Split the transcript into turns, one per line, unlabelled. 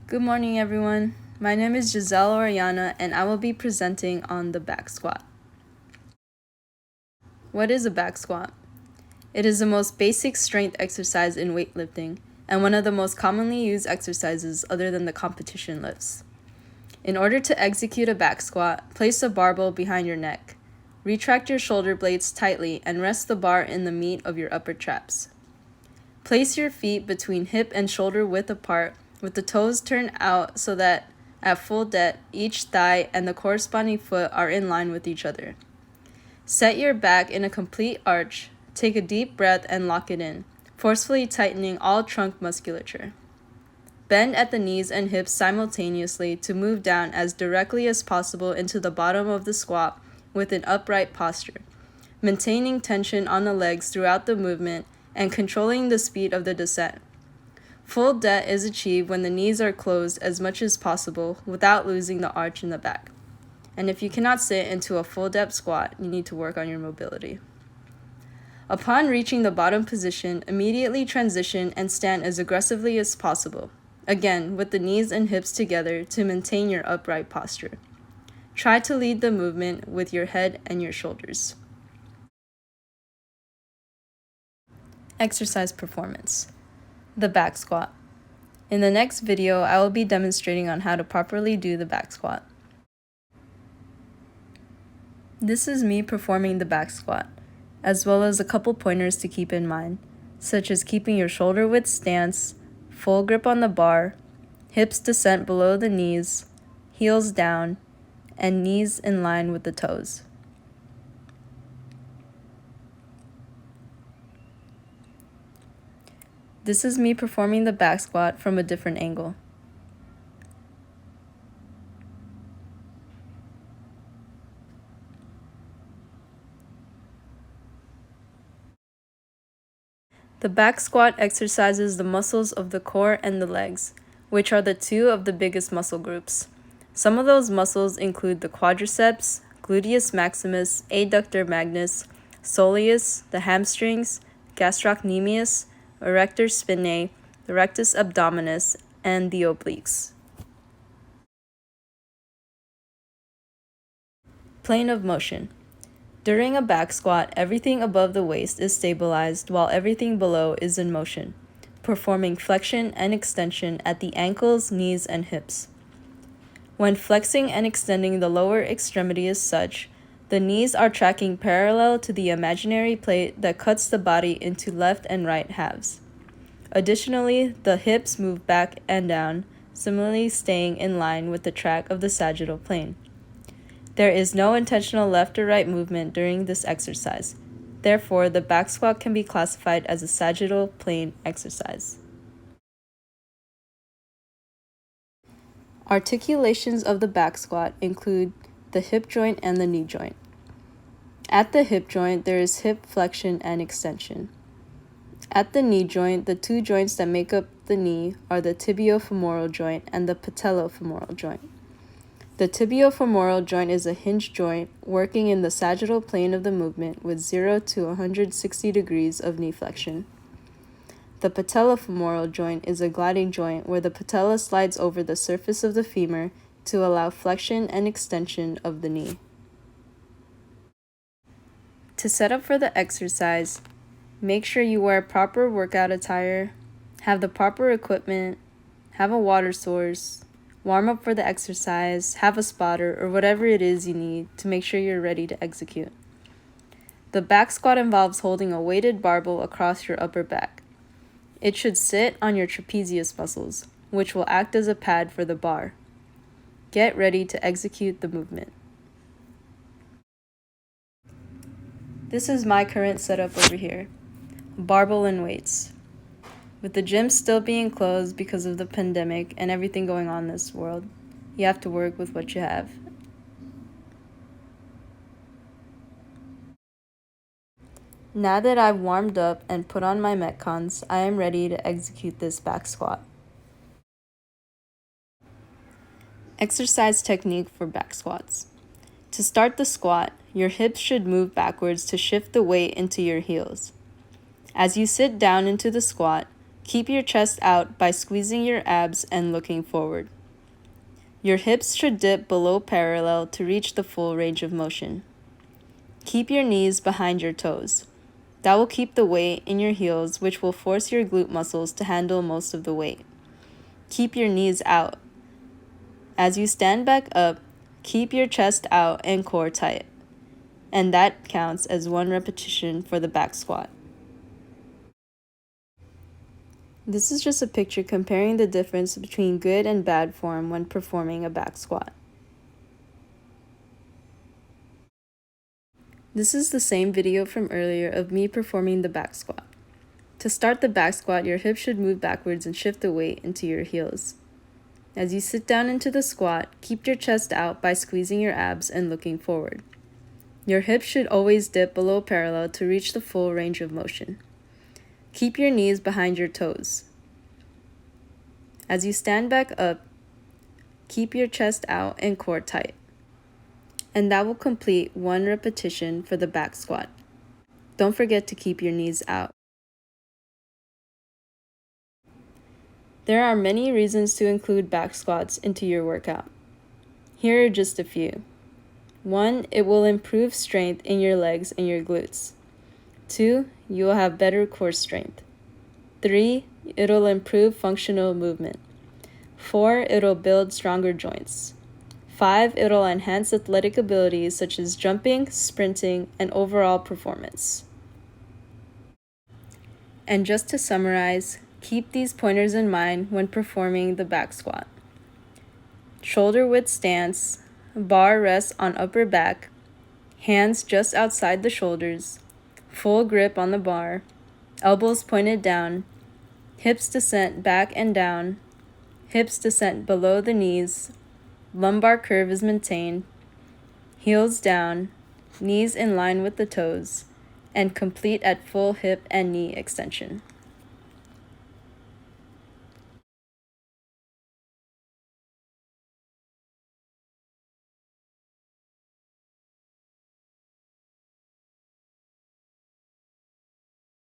Good morning, everyone. My name is Giselle Oriana, and I will be presenting on the back squat. What is a back squat? It is the most basic strength exercise in weightlifting, and one of the most commonly used exercises other than the competition lifts. In order to execute a back squat, place a barbell behind your neck. Retract your shoulder blades tightly and rest the bar in the meat of your upper traps. Place your feet between hip and shoulder width apart, with the toes turned out so that at full depth, each thigh and the corresponding foot are in line with each other. Set your back in a complete arch. Take a deep breath and lock it in, forcefully tightening all trunk musculature. Bend at the knees and hips simultaneously to move down as directly as possible into the bottom of the squat with an upright posture, maintaining tension on the legs throughout the movement and controlling the speed of the descent. Full depth is achieved when the knees are closed as much as possible without losing the arch in the back. And if you cannot sit into a full depth squat, you need to work on your mobility. Upon reaching the bottom position, immediately transition and stand as aggressively as possible, again with the knees and hips together to maintain your upright posture. Try to lead the movement with your head and your shoulders. Exercise performance. The back squat. In the next video, I will be demonstrating on how to properly do the back squat. This is me performing the back squat, as well as a couple pointers to keep in mind, such as keeping your shoulder width stance, full grip on the bar, hips descent below the knees, heels down, and knees in line with the toes. This is me performing the back squat from a different angle. The back squat exercises the muscles of the core and the legs, which are the two of the biggest muscle groups. Some of those muscles include the quadriceps, gluteus maximus, adductor magnus, soleus, the hamstrings, gastrocnemius, erector spinae, the rectus abdominis, and the obliques. Plane of motion. During a back squat, everything above the waist is stabilized while everything below is in motion, performing flexion and extension at the ankles, knees, and hips. When flexing and extending the lower extremity as such, the knees are tracking parallel to the imaginary plate that cuts the body into left and right halves. Additionally, the hips move back and down, similarly staying in line with the track of the sagittal plane. There is no intentional left or right movement during this exercise. Therefore, the back squat can be classified as a sagittal plane exercise. Articulations of the back squat include the hip joint and the knee joint. At the hip joint, there is hip flexion and extension. At the knee joint, the two joints that make up the knee are the tibiofemoral joint and the patellofemoral joint. The tibiofemoral joint is a hinge joint working in the sagittal plane of the movement with 0 to 160 degrees of knee flexion. The patellofemoral joint is a gliding joint where the patella slides over the surface of the femur to allow flexion and extension of the knee. To set up for the exercise, make sure you wear proper workout attire, have the proper equipment, have a water source, warm up for the exercise, have a spotter, or whatever it is you need to make sure you're ready to execute. The back squat involves holding a weighted barbell across your upper back. It should sit on your trapezius muscles, which will act as a pad for the bar. Get ready to execute the movement. This is my current setup over here. Barbell and weights. With the gym still being closed because of the pandemic and everything going on in this world, you have to work with what you have. Now that I've warmed up and put on my Metcons, I am ready to execute this back squat. Exercise technique for back squats. To start the squat, your hips should move backwards to shift the weight into your heels. As you sit down into the squat, Keep your chest out by squeezing your abs and looking forward. Your hips should dip below parallel to reach the full range of motion. Keep your knees behind your toes. That will keep the weight in your heels, which will force your glute muscles to handle most of the weight. Keep your knees out. As you stand back up, keep your chest out and core tight. And that counts as 1 repetition for the back squat. This is just a picture comparing the difference between good and bad form when performing a back squat. This is the same video from earlier of me performing the back squat. To start the back squat, your hips should move backwards and shift the weight into your heels. As you sit down into the squat, keep your chest out by squeezing your abs and looking forward. Your hips should always dip below parallel to reach the full range of motion. Keep your knees behind your toes. As you stand back up, keep your chest out and core tight. And that will complete 1 repetition for the back squat. Don't forget to keep your knees out. There are many reasons to include back squats into your workout. Here are just a few. 1, it will improve strength in your legs and your glutes. 2, you will have better core strength. 3, it'll improve functional movement. 4, it'll build stronger joints. 5, it'll enhance athletic abilities such as jumping, sprinting, and overall performance. And just to summarize, keep these pointers in mind when performing the back squat. Shoulder width stance, bar rests on upper back, hands just outside the shoulders, full grip on the bar, elbows pointed down, hips descent back and down, hips descent below the knees, lumbar curve is maintained, heels down, knees in line with the toes, and complete at full hip and knee extension.